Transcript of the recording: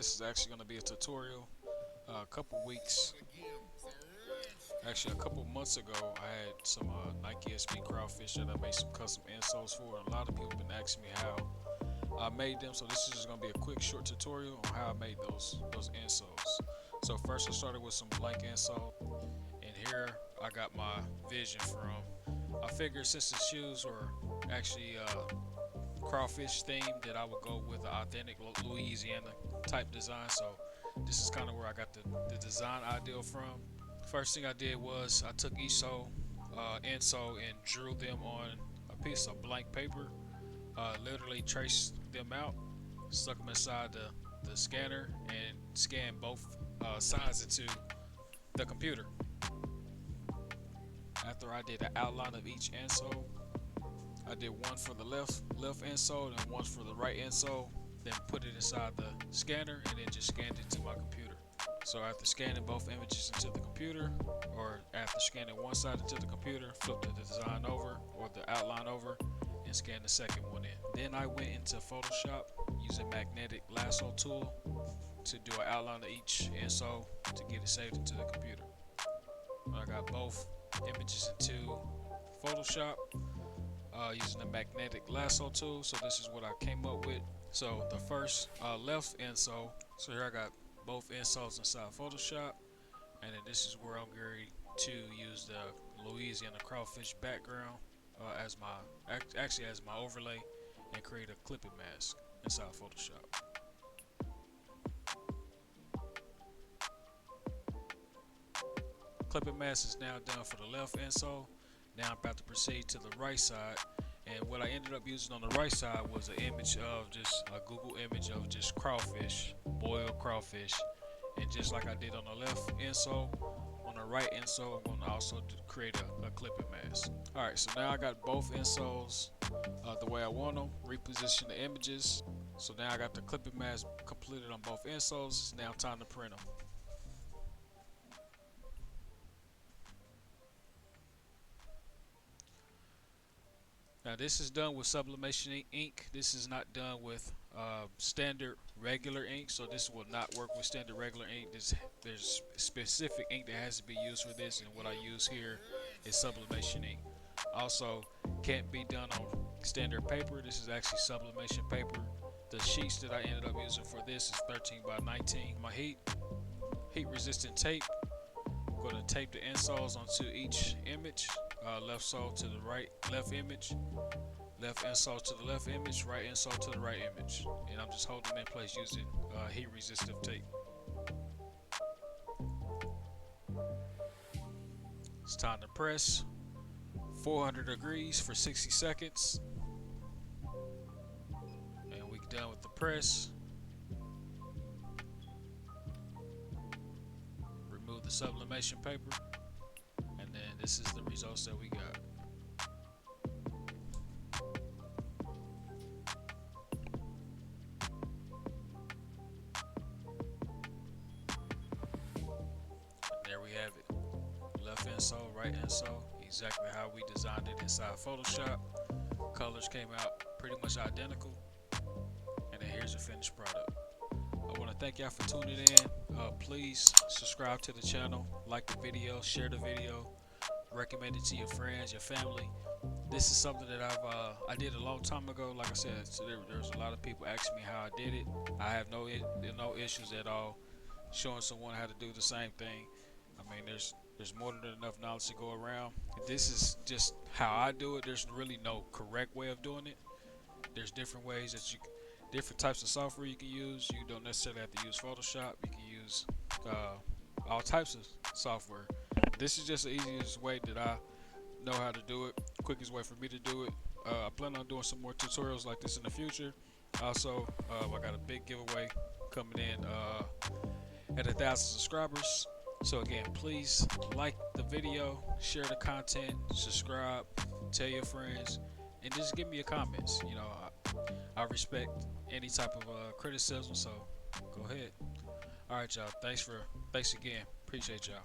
this is actually going to be a tutorial. A couple weeks, actually a couple months ago, I had some Nike SB Crawfish that I made some custom insoles for. A lot of people have been asking me how I made them, so this is just going to be a quick short tutorial on how I made those insoles. So first I started with some blank insole, and here I got my vision from. I figured since the shoes were actually crawfish themed, that I would go with an authentic Louisiana type design. So this is kind of where I got the design idea from. First thing I did was I took each insole and drew them on a piece of blank paper. Literally traced them out, stuck them inside the scanner, and scanned both sides into the computer. After I did the outline of each insole, I did one for the left insole and one for the right insole, then put it inside the scanner and then just scanned it to my computer. So after scanning both images into the computer, or after scanning one side into the computer, flip the design over or the outline over and scan the second one in. Then I went into Photoshop using magnetic lasso tool to do an outline of each insole to get it saved into the computer. I got both images into Photoshop using the magnetic lasso tool. So this is what I came up with. So the first left insole, so here I got both insoles inside Photoshop, and then this is where I'm going to use the Louisiana crawfish background as my overlay, and create a clipping mask inside Photoshop. Clipping mask is now done for the left insole. Now I'm about to proceed to the right side, and what I ended up using on the right side was an image of just a Google image of just crawfish, boiled crawfish, and just like I did on the left insole, on the right insole I'm going to also create a clipping mask. Alright, so now I got both insoles the way I want them, reposition the images. So now I got the clipping mask completed on both insoles. It's now time to print them. Now this is done with Sublimation ink. This is not done with standard regular ink, so this will not work with standard regular ink. There's specific ink that has to be used for this, and what I use here is Sublimation ink. Also, can't be done on standard paper. This is actually Sublimation paper. The sheets that I ended up using for this is 13 by 19. My heat resistant tape. I'm going to tape the insoles onto each image. Left sole to the left image, left insole to the left image, right insole to the right image, and I'm just holding them in place using heat resistive tape. It's time to press 400 degrees for 60 seconds, and we're done with the press. Remove the sublimation paper. And this is the results that we got. And there we have it. Left insole, right insole, exactly how we designed it inside Photoshop. Colors came out pretty much identical. And then here's the finished product. I want to thank y'all for tuning in. Please subscribe to the channel, like the video, share the video, recommend it to your friends, your family. This is something that I did a long time ago. Like I said, so there's a lot of people asking me how I did it. I have no issues at all showing someone how to do the same thing. I mean, there's more than enough knowledge to go around. This is just how I do it. There's really no correct way of doing it. There's different ways that different types of software you can use. You don't necessarily have to use Photoshop. You can use all types of software. This is just the easiest way that I know how to do it, quickest way for me to do it. I plan on doing some more tutorials like this in the future. Also, I got a big giveaway coming in at 1,000 subscribers. So again, please like the video, share the content, subscribe, tell your friends, and just give me your comments. You know, I respect any type of criticism, so go ahead. All right, y'all. Thanks again. Appreciate y'all.